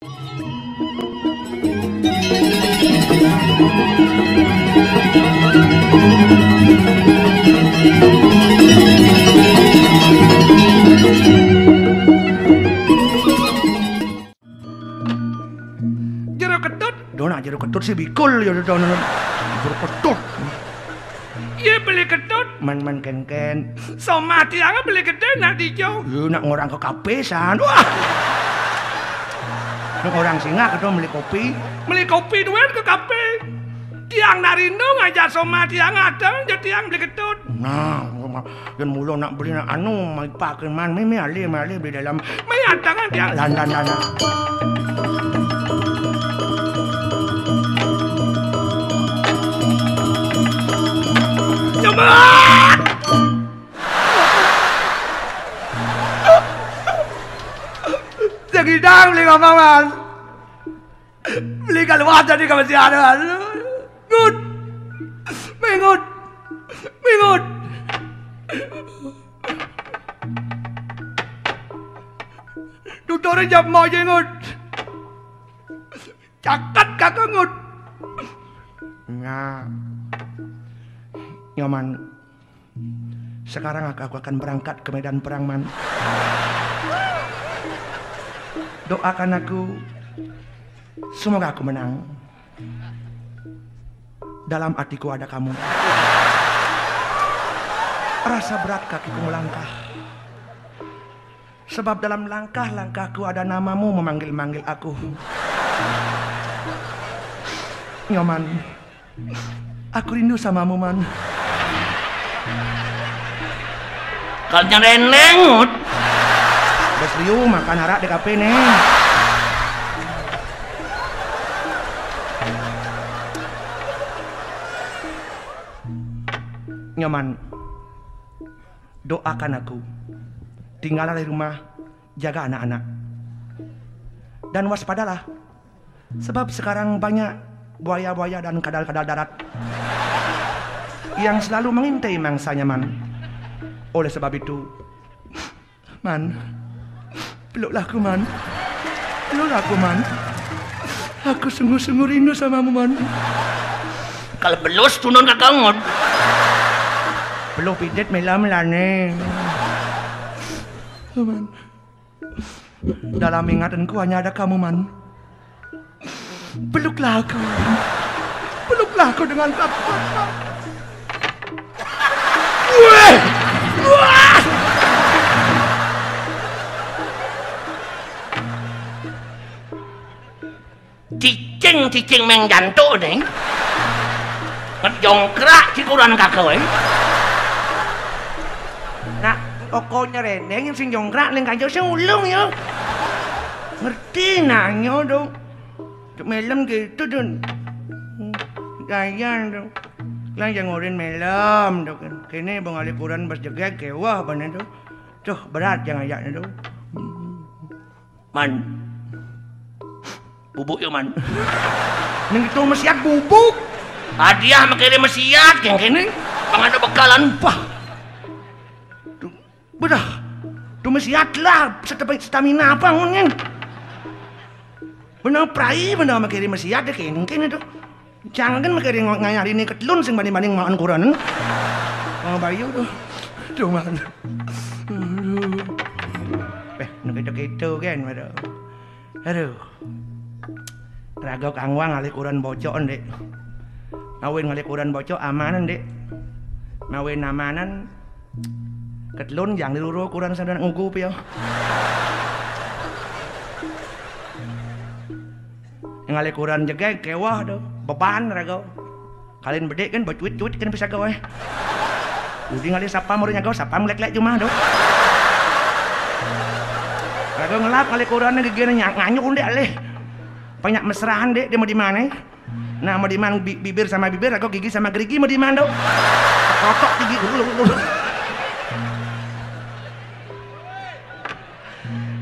Jeruk ketut. Dona jeruk ketut sih bikul ya dona. Jeruk ketut. Iya beli ketut. Man ken. Sama tiangnya beli ketut nak dijauh. Iya nak ngorang ke kapesan. Wah. Nak orang singa ketemu beli kopi. Beli kopi duit ke kafe. Tiang narindo ngajak sama tiang ada jadi tiang beli ketut. Nah, dan mulu nak beli nak anu mai pakai man mimi ali beli dalam. Mai ada kan tiang. Landan. Coba. Segidang beli ngapain? Beli keluar jadi masih ada. Ngut. Mengut. Tutore jam mau jengut. Cakat kakak ngut. Nah. Nyoman. Sekarang aku akan berangkat ke medan perang, Man. Doakan aku, semoga aku menang. Dalam hatiku ada kamu. Rasa berat kakiku melangkah. Sebab dalam langkah-langkahku ada namamu memanggil-manggil aku. Nyoman, aku rindu samamu, Man. Kalau renengut. Bes liu makan harak di kafe nih. Nyoman, doakan aku. Tinggallah di rumah, jaga anak-anak. Dan waspadalah. Sebab sekarang banyak buaya-buaya dan kadal-kadal darat yang selalu mengintai mangsanya, Man. Oleh sebab itu, Man, peluklah aku, Man. Peluklah aku, Man. Aku sungguh-sungguh rindu samamu, Man. Kalau belus tunun ke kangut. Peluk pidet melam lane. Man. Dalam ingatanku hanya ada kamu, Man. Peluklah aku. Peluklah aku dengan kuat-kuat. Cicing meng jantung nih. Ngejongkrak cikuran kakak. Nak, pokoknya reneng yang sing jongkrak neng kanjeng sing ulung ya. Ngerti nanya dong. Melem gitu dong. Gaya dong. Lang yang ngurin melem dong. Kini bang alikuran pas jegek kewah bana dong. Tuh berat yang ayaknya dong. Man. Bubuk ya, Man. Neng itu mesiat bubuk. Hadiah makirim mesiat yang kini. Pangada bekalan. Wah. Bedah. Tu mesiat lah. Stamina apa ngomongin. Benar prai benar makirim mesiat deh kini tuh. Jangan kan makirim ngayari ini ketelun sing banding-banding makan kuran. Oh bayu tuh. Tuh man. Nak gitu kan aduh. Raga kangwang ngalih kuran bocok dek. Ngawin ngalih kuran bocok amanan dek. Ngawin amanan ketelun yang diluru kuran sadar ngugup ya. Ngalih kuran jegek kewah do. Beban raga. Kalian bedek kan buat kan bisa gawe. Jadi ngalih sapam urutnya gawe sapam lek-lek cuma do. Raga ngelap ngalih kuran gegene nganyuk ndek alih. Banyak mesrahan dek, dia mau di mana? Nah mau di mana bibir sama bibir, aku gigi sama gerigi mau di mana dong? Kotok gigi dulu.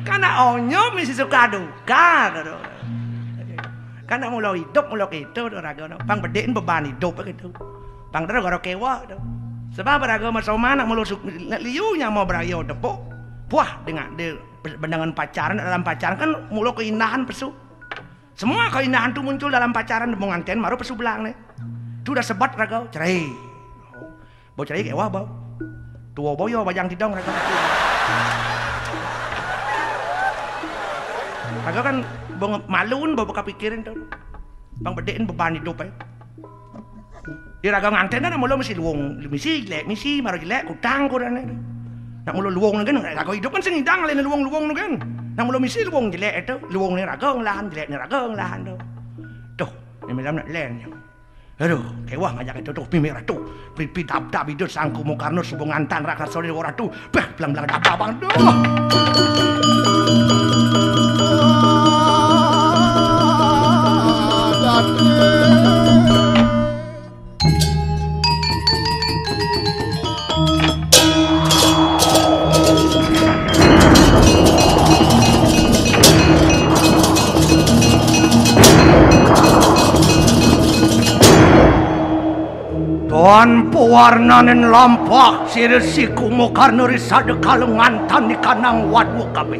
Karena onyo mesti suka duka, karena mulau hidup mulau itu, raga. Pang bedein beban hidup gitu. Pang terus garo kewa, sebab raga masuk mana mulau liunya mau berayo depok, puah dengan bendangan pacaran dalam pacaran kan mulau keindahan pesu. Semua keindahan itu muncul dalam pacaran menganten maru pesubelang nih. Itu udah sebat ragau cerai. Bau cerai kayak wah bau. Tua boyo bajang tidong ragau. Ragau kan maluun bau kepikirin tuh. Bang bedein beban hidup ya. Di ragau nganten kan mulu mesti luwung, misi maru jelek kutang kurang nih. Nak mulu luwung kan ragau hidup kan sengidang lain luwung kan. Nak mulu misi luwung jelek itu, luwung ni ragau ngelahan jelek ni ragau ngelahan tuh. Tuh, ni malam nak lain. Aduh, kewah ngajak itu tuh pimik ratu. Pipi tap hidup sangku mukarno subung antan rakyat sore ratu. Bah, belang-belang apa bang tuh. Tuan pewarnanin lampak sirisiku mukarno risade kalungan tani kanang wadmu kabe.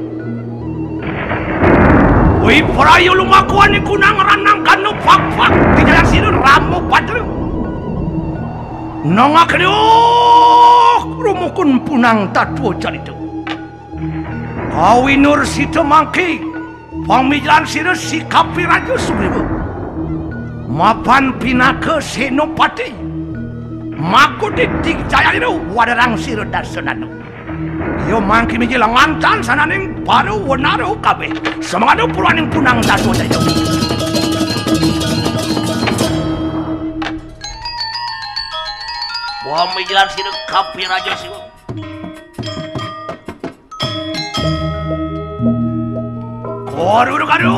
Wih perayu lumakuan ni kunang ranang kanu pak di jalan sini ramu padru. Nongak liuk rumukun punang tatuo caritu. Kawinur situ mangki pamijalan sini si kapiraju subribu. Mapan pinake senopati. Maku didik jaya itu wadarang siro dasunanu. Yo mangki miji langantan sananing baru wonaru kabe. Semangadu puluhaning punang datu jaya. Pamijalan siro kapi raja siro. Kadu.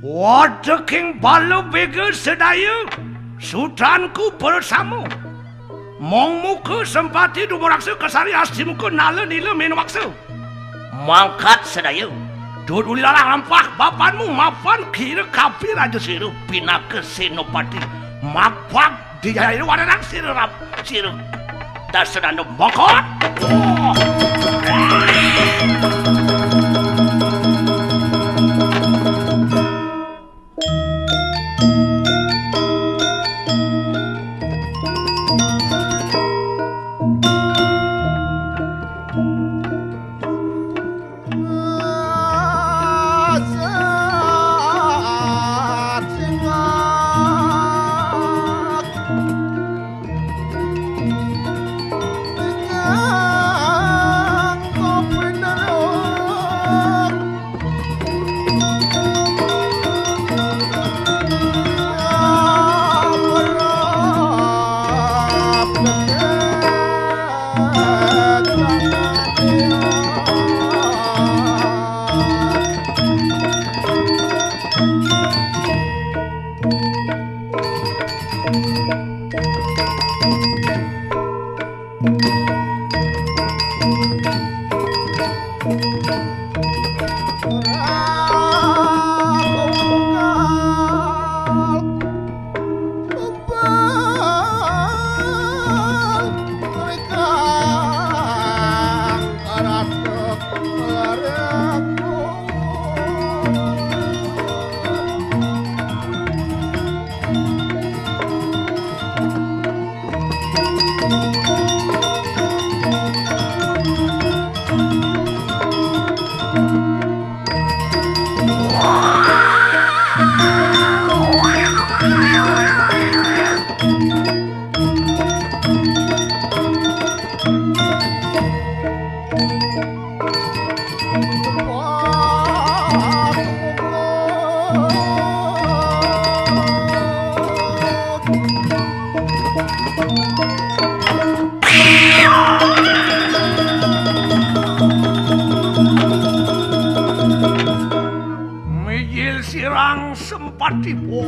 Waduh king balu bega sedaya Sultanku bersama Mong muka sempati dumoraksa kesari asli muka nala nila menumaksa Mangkat sedaya Dud ulilalah rampak bapanmu mapan kira kapi raja siru pinaka senopati Mapak di jaya itu wadarang siru rap siru Dasadanu mokot Injil sirang sempatipo.